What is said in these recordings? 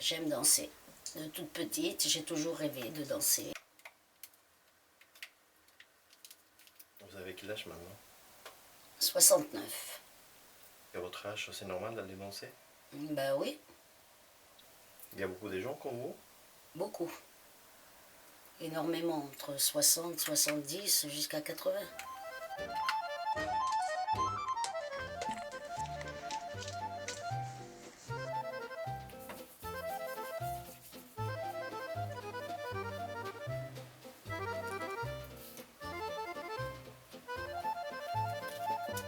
J'aime danser. De toute petite, j'ai toujours rêvé de danser. Vous avez quel âge maintenant? 69. Et à votre âge, c'est normal d'aller danser? Ben oui, Il y a beaucoup de gens comme vous? beaucoup. Énormément, entre 60, 70 jusqu'à 80.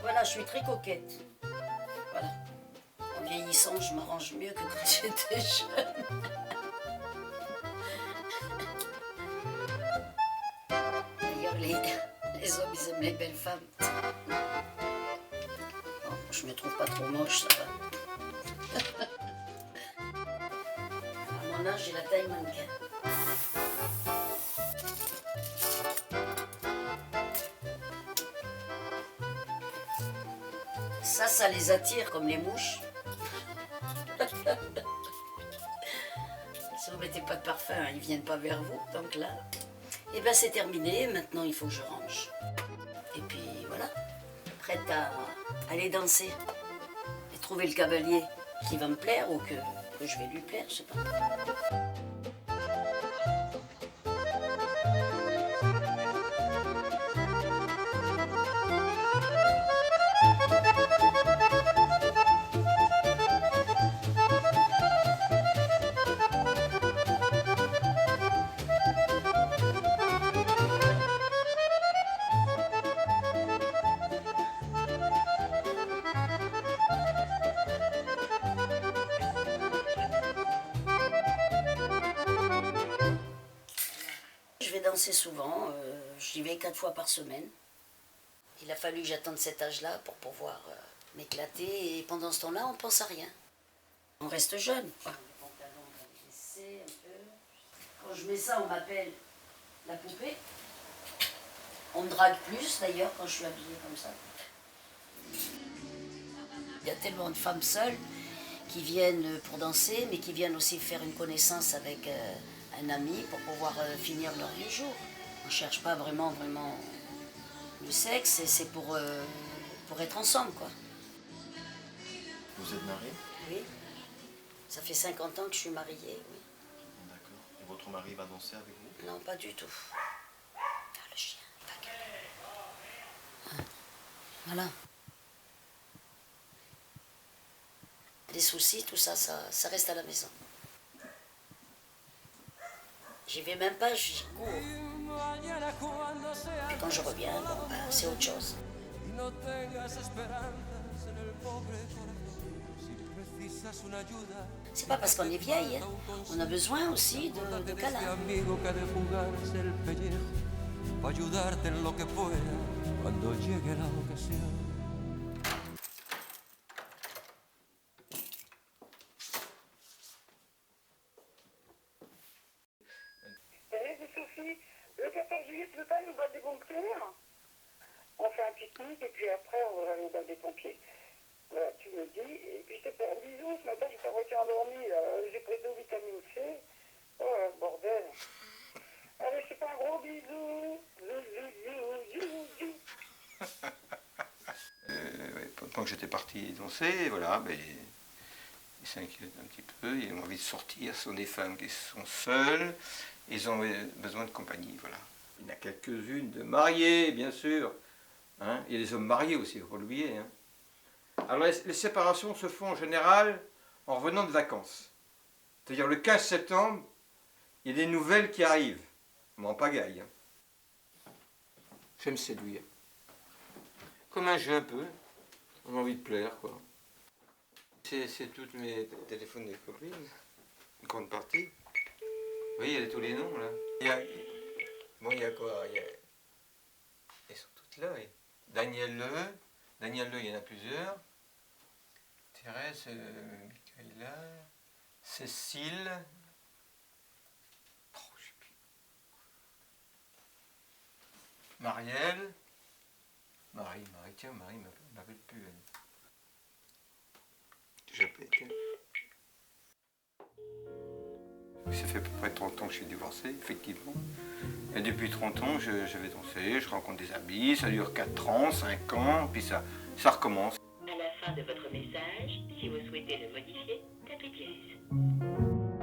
Voilà, je suis très coquette. Voilà. En vieillissant, je m'arrange mieux que quand j'étais jeune. D'ailleurs, les hommes, ils aiment les belles femmes. Bon, je me trouve pas trop moche, ça va. À mon âge, j'ai la taille mannequin. Ça les attire comme les mouches. Si vous mettez pas de parfum, ils viennent pas vers vous. Donc là, eh ben c'est terminé. Maintenant, il faut que je range. Et puis voilà, prête à aller danser et trouver le cavalier qui va me plaire ou que je vais lui plaire, je sais pas. Je vais danser souvent, j'y vais 4 fois par semaine. Il a fallu que j'attende cet âge-là pour pouvoir m'éclater et pendant ce temps-là, on pense à rien. On reste jeune, quoi. Les pantalons, on va les baisser un peu. Quand je mets ça, on m'appelle la poupée. On me drague plus d'ailleurs quand je suis habillée comme ça. Il y a tellement de femmes seules qui viennent pour danser, mais qui viennent aussi faire une connaissance avec un ami pour pouvoir finir leur vie jour. On ne cherche pas vraiment le sexe, et c'est pour être ensemble, quoi. Vous êtes marié? Oui. Ça fait 50 ans que je suis mariée, oui. D'accord. Et votre mari va danser avec vous? Non, pas du tout. Ah, le chien, il va gueuler. Ah, voilà. Les soucis, tout ça, ça reste à la maison. J'y vais même pas, j'y cours. Et quand je reviens, bon, ben, c'est autre chose. C'est pas parce qu'on est vieille, hein. On a besoin aussi de câlins. Sophie, le 14 juillet, tu veux pas nous battre des pompiers? On fait un pique-nique et puis après on va aller au bal des pompiers. Voilà, tu me dis, et puis je te fais un bisou, ce matin je t'ai reçu endormi, j'ai pris 2 vitamines C. Oh bordel. Allez, je te fais un gros bisou. Ouais, pendant que j'étais parti danser, voilà, ben, il s'inquiète un petit peu, il a envie de sortir. Ce sont des femmes qui sont seules, ils ont besoin de compagnie, voilà. Il y en a quelques-unes de mariées, bien sûr. Hein. Il y a des hommes mariés aussi, il ne faut pas l'oublier. Hein. Alors les séparations se font en général en revenant de vacances. C'est-à-dire le 15 septembre, il y a des nouvelles qui arrivent. Mais en pagaille. Hein. J'aime séduire. Comme un jeu un peu. On a envie de plaire, quoi. C'est toutes mes téléphones des copines. Une grande partie. Vous voyez, il y a tous les noms, là. Bon, il y a quoi? Elles sont toutes là, oui. Daniel Le, il y en a plusieurs. Thérèse, Michaela, Cécile. Oh, je sais plus. Marielle. Marie, tiens, Marie m'appelle plus, elle. J'appelle, tiens. Ça fait à peu près 30 ans que je suis divorcé, effectivement. Et depuis 30 ans, je vais danser, je rencontre des amis, ça dure 4 ans, 5 ans, puis ça recommence. À la fin de votre message, si vous souhaitez le modifier, tapez dièse.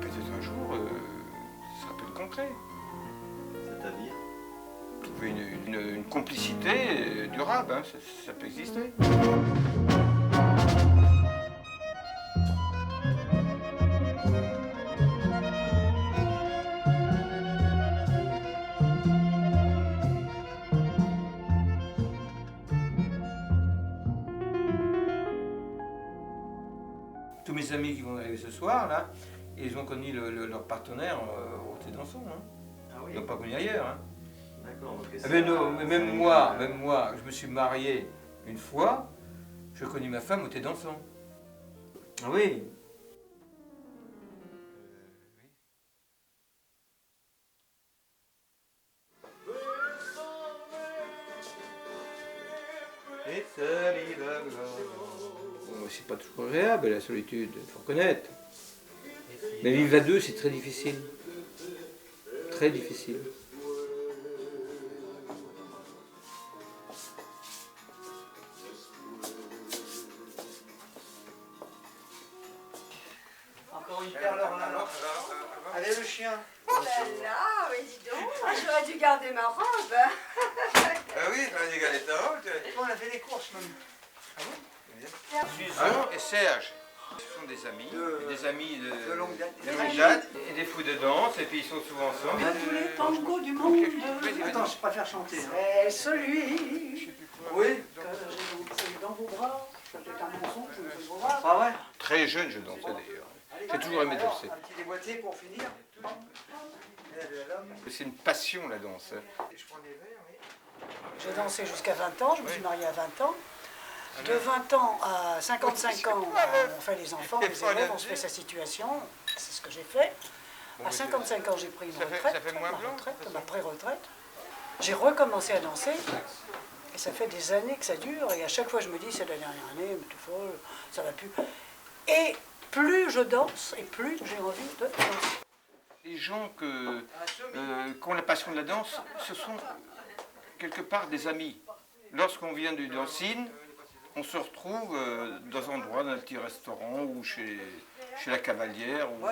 Peut-être un jour, ça sera plus concret. C'est-à-dire? Trouver une complicité durable, hein, ça peut exister. Tous mes amis qui vont arriver ce soir, là, ils ont connu leur partenaire au thé dansant. Hein. Ah oui. Ils n'ont pas connu ailleurs. Hein. D'accord. Donc, Ah ben non, mais même moi, je me suis marié une fois, je connais ma femme au thé dansant. Ah oui. Bon, c'est pas toujours agréable la solitude, il faut reconnaître. Mais vivre à deux, c'est très difficile. Très difficile. Encore une perle alors. Allez le chien. Oh là là, mais dis donc, j'aurais dû garder ma robe. Ah oui, on a des galettes à robe. On a fait les courses même. Susan et Serge, ce sont des amis, de longue date. de longue date, et des fous de danse, et puis ils sont souvent ensemble. Tous les tangos du monde. Attends, je préfère chanter. Hein. C'est celui Oui. que j'ai dans vos bras. C'est un mensonge, je ne vos bras. Ah ouais. Très jeune, je dansais d'ailleurs. J'ai toujours aimé Alors, danser. un petit déboîtier pour finir. C'est une passion la danse. Je prends des verres, oui. J'ai dansé jusqu'à 20 ans, je me suis mariée à 20 ans. De 20 ans à 55 ans, on fait les enfants, les élèves, on se fait sa situation, c'est ce que j'ai fait. À 55 ans, j'ai pris une retraite, ma pré-retraite. J'ai recommencé à danser, et ça fait des années que ça dure, et à chaque fois je me dis, c'est la dernière année, mais t'es folle, ça va plus. Et plus je danse, et plus j'ai envie de danser. Les gens qui ont la passion de la danse, ce sont quelque part des amis. Lorsqu'on vient du dancing, on se retrouve dans un endroit, dans un petit restaurant ou chez la cavalière. Où,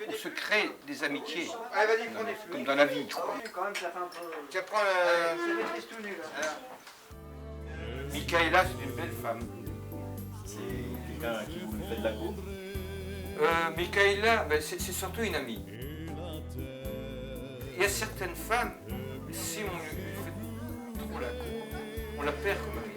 on se crée des amitiés, Allez, vas-y, prends des fleurs. comme dans la vie. Quoi. Quand même, ça fait un peu. Tiens, prends C'est des tristes tout nus là. Michaela, c'est une belle femme. C'est quelqu'un à qui vous lui faites de la cour? Michaela, ben, c'est surtout une amie. Il y a certaines femmes, si on lui fait trop la cour, on la perd comme amie.